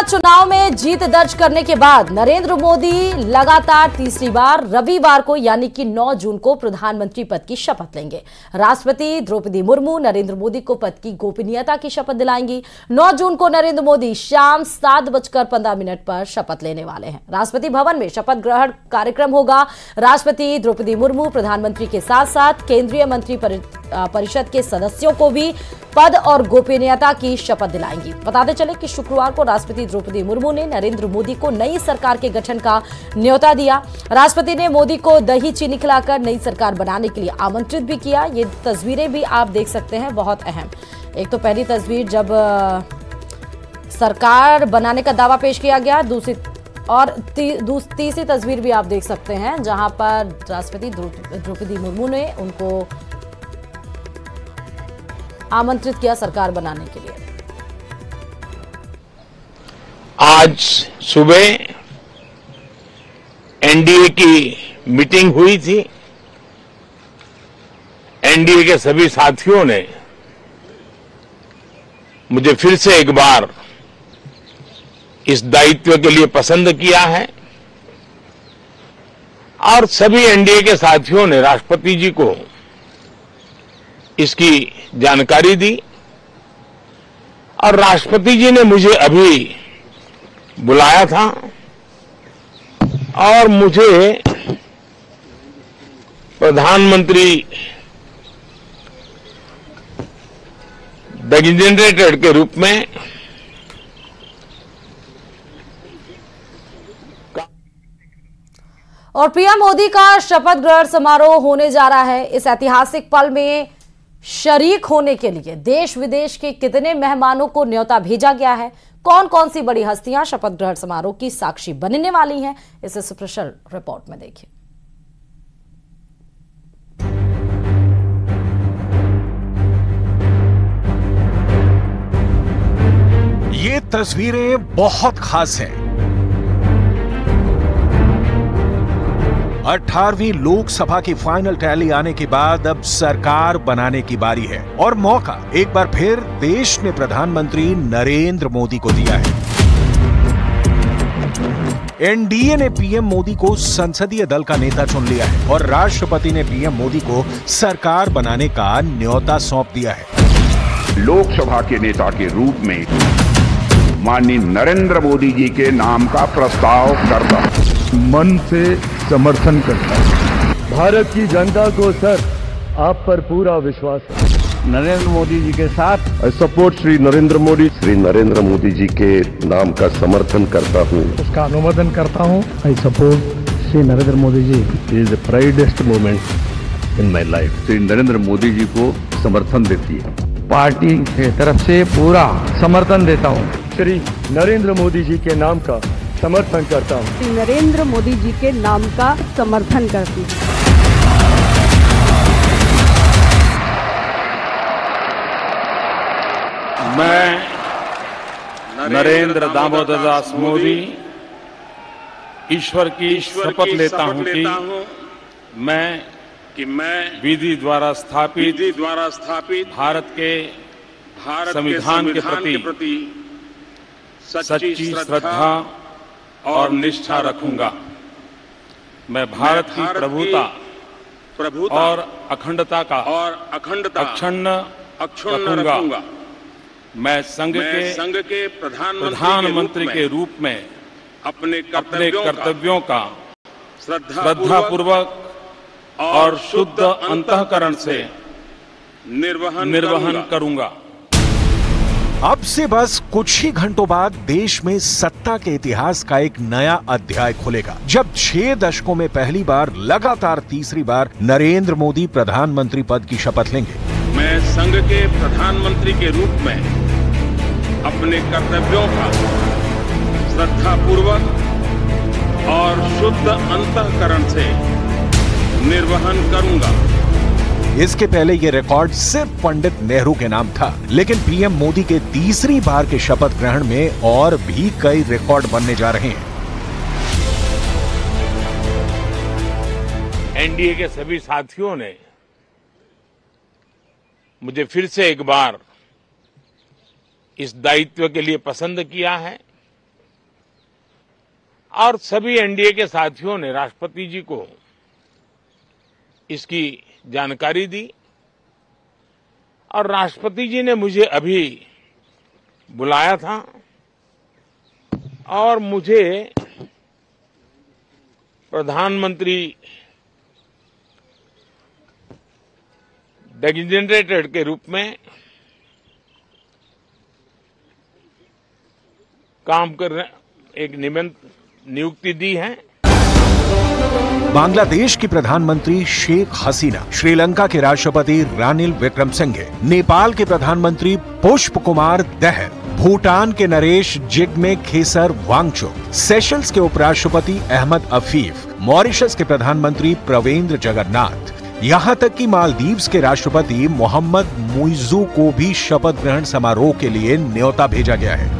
लोकसभा चुनाव में जीत दर्ज करने के बाद नरेंद्र मोदी लगातार तीसरी बार रविवार को यानी कि 9 जून को प्रधानमंत्री पद की शपथ लेंगे। राष्ट्रपति द्रौपदी मुर्मू नरेंद्र मोदी को पद की गोपनीयता की शपथ दिलाएंगी। 9 जून को नरेंद्र मोदी शाम 7:15 पर शपथ लेने वाले हैं। राष्ट्रपति भवन में शपथ ग्रहण कार्यक्रम होगा। राष्ट्रपति द्रौपदी मुर्मू प्रधानमंत्री के साथ साथ केंद्रीय मंत्री परिषद के सदस्यों को भी पद और गोपनीयता की शपथ दिलाएंगी। बताते चले कि शुक्रवार को राष्ट्रपति द्रौपदी मुर्मू ने नरेंद्र मोदी को नई सरकार के गठन का न्योता दिया। राष्ट्रपति ने मोदी को दही चीनी खिलाकर नई सरकार बनाने के लिए आमंत्रित भी किया। ये तस्वीरें भी आप देख सकते हैं, बहुत अहम। एक तो पहली तस्वीर जब सरकार बनाने का दावा पेश किया गया, दूसरी और तीसरी तस्वीर भी आप देख सकते हैं जहां पर राष्ट्रपति द्रौपदी मुर्मू ने उनको आमंत्रित किया सरकार बनाने के लिए। आज सुबह एनडीए की मीटिंग हुई थी। एनडीए के सभी साथियों ने मुझे फिर से एक बार इस दायित्व के लिए पसंद किया है और सभी एनडीए के साथियों ने राष्ट्रपति जी को इसकी जानकारी दी और राष्ट्रपति जी ने मुझे अभी बुलाया था और मुझे प्रधानमंत्री डेजिग्नेटेड के रूप में और पीएम मोदी का शपथ ग्रहण समारोह होने जा रहा है। इस ऐतिहासिक पल में शरीक होने के लिए देश विदेश के कितने मेहमानों को न्योता भेजा गया है, कौन कौन सी बड़ी हस्तियां शपथ ग्रहण समारोह की साक्षी बनने वाली हैं, इस स्पेशल रिपोर्ट में देखिए। ये तस्वीरें बहुत खास हैं। 18वीं लोकसभा की फाइनल टैली आने के बाद अब सरकार बनाने की बारी है और मौका एक बार फिर देश ने प्रधानमंत्री नरेंद्र मोदी को दिया है। एनडीए ने पीएम मोदी को संसदीय दल का नेता चुन लिया है और राष्ट्रपति ने पीएम मोदी को सरकार बनाने का न्योता सौंप दिया है। लोकसभा के नेता के रूप में माननीय नरेंद्र मोदी जी के नाम का प्रस्ताव करता मन से समर्थन करता है। भारत की जनता को सर आप पर पूरा विश्वास है। नरेंद्र मोदी जी के साथ आई सपोर्ट श्री नरेंद्र मोदी जी के नाम का समर्थन करता हूँ, उसका अनुमोदन करता हूँ। I support Shri Narendra Modi ji. Is the proudest moment in my life. Shri Narendra Modi ji को समर्थन देती है। पार्टी के तरफ से पूरा समर्थन देता हूँ। श्री नरेंद्र मोदी जी के नाम का समर्थन करता हूँ। श्री नरेंद्र मोदी जी के नाम का समर्थन करती हूँ। मैं नरेंद्र दामोदर दास मोदी ईश्वर की शपथ लेता हूं कि मैं विधि द्वारा स्थापित भारत के संविधान के प्रति सच्ची श्रद्धा और निष्ठा रखूंगा। मैं भारत की प्रभुता और अखंडता का अक्षुण्ण रखूंगा। मैं संघ के प्रधानमंत्री के रूप में अपने कर्तव्यों का श्रद्धापूर्वक और शुद्ध अंतःकरण से निर्वहन करूंगा। अब से बस कुछ ही घंटों बाद देश में सत्ता के इतिहास का एक नया अध्याय खुलेगा, जब 6 दशकों में पहली बार लगातार तीसरी बार नरेंद्र मोदी प्रधानमंत्री पद की शपथ लेंगे। मैं संघ के प्रधानमंत्री के रूप में अपने कर्तव्यों का श्रद्धापूर्वक और शुद्ध अंतःकरण से निर्वहन करूंगा। इसके पहले यह रिकॉर्ड सिर्फ पंडित नेहरू के नाम था, लेकिन पीएम मोदी के तीसरी बार के शपथ ग्रहण में और भी कई रिकॉर्ड बनने जा रहे हैं। एनडीए के सभी साथियों ने मुझे फिर से एक बार इस दायित्व के लिए पसंद किया है और सभी एनडीए के साथियों ने राष्ट्रपति जी को इसकी जानकारी दी और राष्ट्रपति जी ने मुझे अभी बुलाया था और मुझे प्रधानमंत्री डेजिग्नेटेड के रूप में काम कर एक नियुक्ति दी है। बांग्लादेश की प्रधानमंत्री शेख हसीना, श्रीलंका के राष्ट्रपति रानिल विक्रमसिंघे, नेपाल के प्रधानमंत्री पुष्प कुमार दहल, भूटान के नरेश जिग्मे खेसर वांगचुक, सेशल्स के उपराष्ट्रपति अहमद अफीफ, मॉरिशस के प्रधानमंत्री प्रवेंद्र जगन्नाथ, यहां तक कि मालदीव्स के राष्ट्रपति मोहम्मद मुइज़ू को भी शपथ ग्रहण समारोह के लिए न्योता भेजा गया है।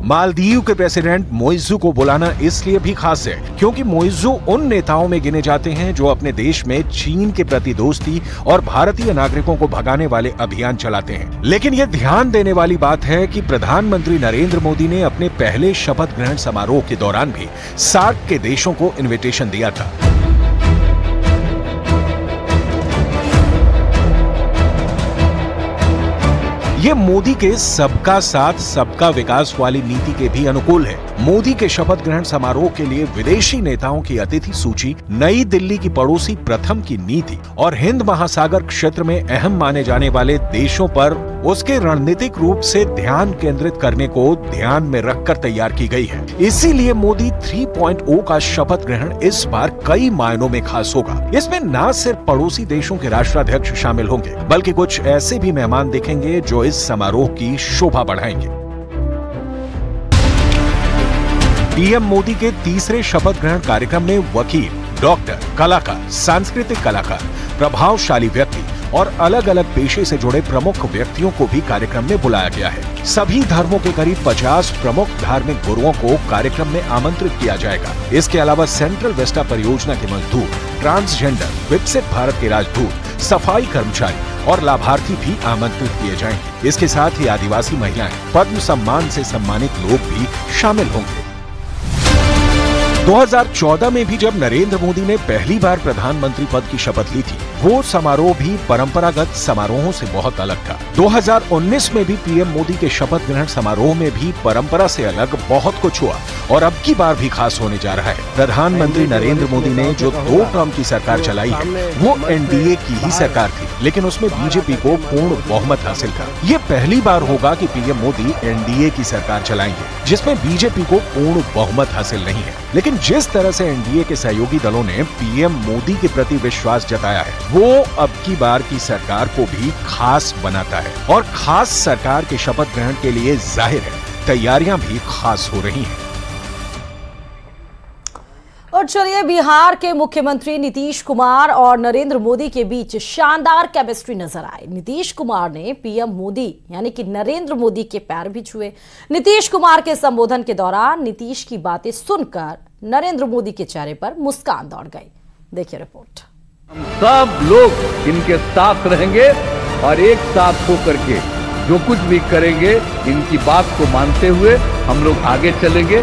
मालदीव के प्रेसिडेंट मुइज़ू को बुलाना इसलिए भी खास है क्योंकि मुइज़ू उन नेताओं में गिने जाते हैं जो अपने देश में चीन के प्रति दोस्ती और भारतीय नागरिकों को भगाने वाले अभियान चलाते हैं। लेकिन यह ध्यान देने वाली बात है कि प्रधानमंत्री नरेंद्र मोदी ने अपने पहले शपथ ग्रहण समारोह के दौरान भी सार्क के देशों को इन्विटेशन दिया था। ये मोदी के सबका साथ सबका विकास वाली नीति के भी अनुकूल है। मोदी के शपथ ग्रहण समारोह के लिए विदेशी नेताओं की अतिथि सूची, नई दिल्ली की पड़ोसी प्रथम की नीति और हिंद महासागर क्षेत्र में अहम माने जाने वाले देशों पर उसके रणनीतिक रूप से ध्यान केंद्रित करने को ध्यान में रखकर तैयार की गई है। इसीलिए मोदी 3.0 का शपथ ग्रहण इस बार कई मायनों में खास होगा। इसमें न सिर्फ पड़ोसी देशों के राष्ट्राध्यक्ष शामिल होंगे बल्कि कुछ ऐसे भी मेहमान दिखेंगे जो इस समारोह की शोभा बढ़ाएंगे। पीएम मोदी के तीसरे शपथ ग्रहण कार्यक्रम में वकील, डॉक्टर, कलाकार, सांस्कृतिक कलाकार, प्रभावशाली व्यक्ति और अलग अलग पेशे से जुड़े प्रमुख व्यक्तियों को भी कार्यक्रम में बुलाया गया है। सभी धर्मों के करीब 50 प्रमुख धार्मिक गुरुओं को कार्यक्रम में आमंत्रित किया जाएगा। इसके अलावा सेंट्रल वेस्टा परियोजना के मजदूर, ट्रांसजेंडर, विकसित भारत के राजदूत, सफाई कर्मचारी और लाभार्थी भी आमंत्रित किए जाएंगे। इसके साथ ही आदिवासी महिलाएं, पद्म सम्मान से सम्मानित लोग भी शामिल होंगे। 2014 में भी जब नरेंद्र मोदी ने पहली बार प्रधानमंत्री पद की शपथ ली थी, वो समारोह भी परंपरागत समारोहों से बहुत अलग था। 2019 में भी पीएम मोदी के शपथ ग्रहण समारोह में भी परंपरा से अलग बहुत कुछ हुआ और अब की बार भी खास होने जा रहा है। प्रधानमंत्री नरेंद्र मोदी ने जो 2 टर्म की सरकार चलाई है वो एनडीए की ही सरकार थी, लेकिन उसमें बीजेपी को पूर्ण बहुमत हासिल था। ये पहली बार होगा कि पीएम मोदी एनडीए की सरकार चलाएंगे जिसमें बीजेपी को पूर्ण बहुमत हासिल नहीं है। लेकिन जिस तरह से एनडीए के सहयोगी दलों ने पीएम मोदी के प्रति विश्वास जताया है वो अब की बार की सरकार को भी खास बनाता है और खास सरकार के शपथ ग्रहण के लिए जाहिर है तैयारियां भी खास हो रही हैं। और चलिए, बिहार के मुख्यमंत्री नीतीश कुमार और नरेंद्र मोदी के बीच शानदार केमिस्ट्री नजर आई। नीतीश कुमार ने पीएम मोदी यानी कि नरेंद्र मोदी के पैर भी छुए। नीतीश कुमार के संबोधन के दौरान नीतीश की बातें सुनकर नरेंद्र मोदी के चेहरे पर मुस्कान दौड़ गई। देखिए रिपोर्ट। हम सब लोग इनके साथ रहेंगे और एक साथ होकर के जो कुछ भी करेंगे इनकी बात को मानते हुए हम लोग आगे चलेंगे।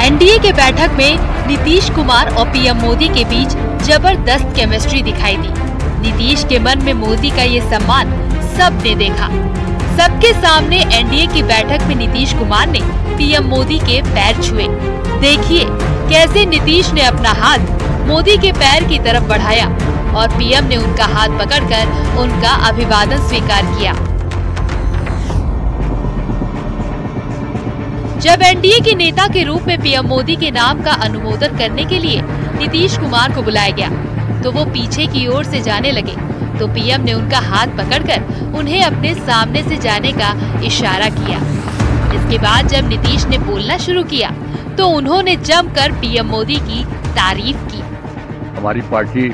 एनडीए के बैठक में नीतीश कुमार और पीएम मोदी के बीच जबरदस्त केमिस्ट्री दिखाई दी। नीतीश के मन में मोदी का ये सम्मान सबने देखा। सबके सामने एनडीए की बैठक में नीतीश कुमार ने पीएम मोदी के पैर छुए। देखिए कैसे नीतीश ने अपना हाथ मोदी के पैर की तरफ बढ़ाया और पीएम ने उनका हाथ पकड़कर उनका अभिवादन स्वीकार किया। जब एनडीए के नेता के रूप में पीएम मोदी के नाम का अनुमोदन करने के लिए नीतीश कुमार को बुलाया गया तो वो पीछे की ओर से जाने लगे तो पीएम ने उनका हाथ पकड़कर उन्हें अपने सामने से जाने का इशारा किया। इसके बाद जब नीतीश ने बोलना शुरू किया तो उन्होंने जमकर पीएम मोदी की तारीफ की। हमारी party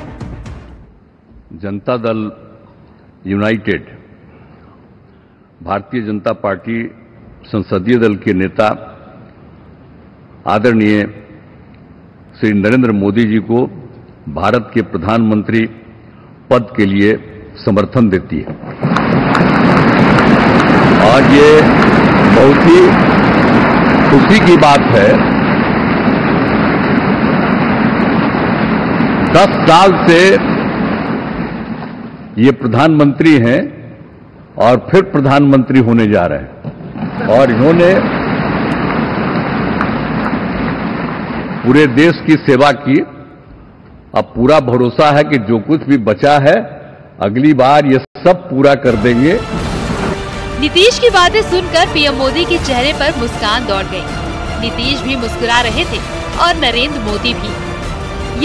Janata Dal United, Bharatiya Janata party संसदीय दल के नेता आदरणीय श्री नरेंद्र मोदी जी को भारत के प्रधानमंत्री पद के लिए समर्थन देती है। और ये बहुत ही खुशी की बात है, 10 साल से ये प्रधानमंत्री हैं और फिर प्रधानमंत्री होने जा रहे हैं और इन्होंने पूरे देश की सेवा की। अब पूरा भरोसा है कि जो कुछ भी बचा है अगली बार ये सब पूरा कर देंगे। नीतीश की बातें सुनकर पीएम मोदी के चेहरे पर मुस्कान दौड़ गई। नीतीश भी मुस्कुरा रहे थे और नरेंद्र मोदी भी।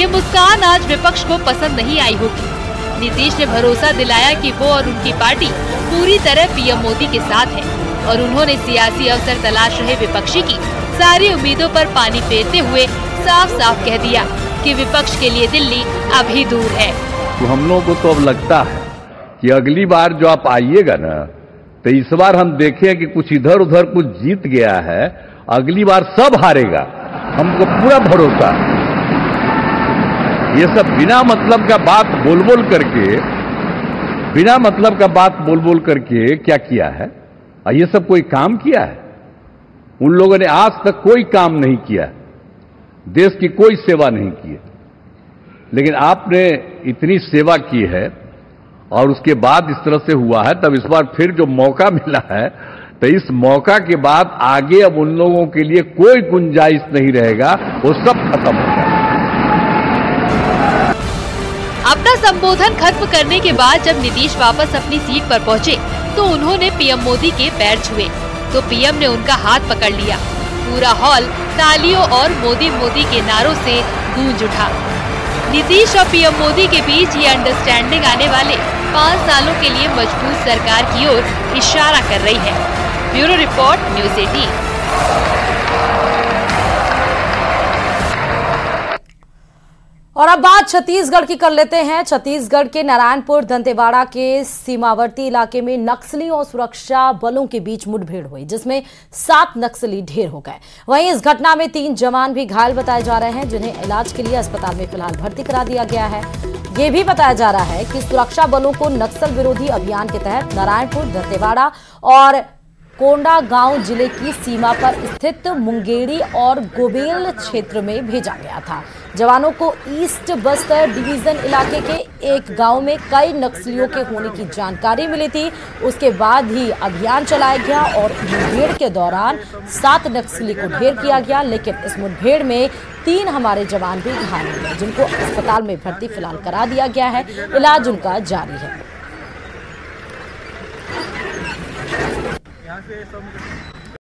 ये मुस्कान आज विपक्ष को पसंद नहीं आई होगी। नीतीश ने भरोसा दिलाया कि वो और उनकी पार्टी पूरी तरह पीएम मोदी के साथ है और उन्होंने सियासी अवसर तलाश रहे विपक्षी की सारी उम्मीदों पर पानी फेरते हुए साफ साफ कह दिया कि विपक्ष के लिए दिल्ली अभी दूर है। तो हम लोगों को तो अब लगता है कि अगली बार जो आप आइएगा ना, तो इस बार हम देखें कि कुछ इधर उधर कुछ जीत गया है, अगली बार सब हारेगा, हमको पूरा भरोसा है। ये सब बिना मतलब का बात बोल बोल करके क्या किया है? ये सब कोई काम किया है? उन लोगों ने आज तक कोई काम नहीं किया, देश की कोई सेवा नहीं की है। लेकिन आपने इतनी सेवा की है और उसके बाद इस तरह से हुआ है, तब इस बार फिर जो मौका मिला है, तो इस मौका के बाद आगे अब उन लोगों के लिए कोई गुंजाइश नहीं रहेगा, वो सब खत्म हो जाएगा। अपना संबोधन खत्म करने के बाद जब नीतीश वापस अपनी सीट पर पहुंचे तो उन्होंने पीएम मोदी के पैर छुए तो पीएम ने उनका हाथ पकड़ लिया। पूरा हॉल तालियों और मोदी मोदी के नारों से गूंज उठा। नीतीश और पीएम मोदी के बीच ये अंडरस्टैंडिंग आने वाले 5 सालों के लिए मजबूत सरकार की ओर इशारा कर रही है। Bureau report, news 18। और अब बात छत्तीसगढ़ की कर लेते हैं। छत्तीसगढ़ के नारायणपुर दंतेवाड़ा के सीमावर्ती इलाके में नक्सलियों और सुरक्षा बलों के बीच मुठभेड़ हुई, जिसमें 7 नक्सली ढेर हो गए। वहीं इस घटना में 3 जवान भी घायल बताए जा रहे हैं, जिन्हें इलाज के लिए अस्पताल में फिलहाल भर्ती करा दिया गया है। ये भी बताया जा रहा है कि सुरक्षा बलों को नक्सल विरोधी अभियान के तहत नारायणपुर, दंतेवाड़ा और कोंडागांव जिले की सीमा पर स्थित मुंगेरी और गोबेल क्षेत्र में भेजा गया था। जवानों को ईस्ट बस्तर डिवीजन इलाके के एक गांव में कई नक्सलियों के होने की जानकारी मिली थी। उसके बाद ही अभियान चलाया गया और मुठभेड़ के दौरान 7 नक्सली को ढेर किया गया, लेकिन इस मुठभेड़ में 3 हमारे जवान भी घायल हो गए, जिनको अस्पताल में भर्ती फिलहाल करा दिया गया है। इलाज उनका जारी है।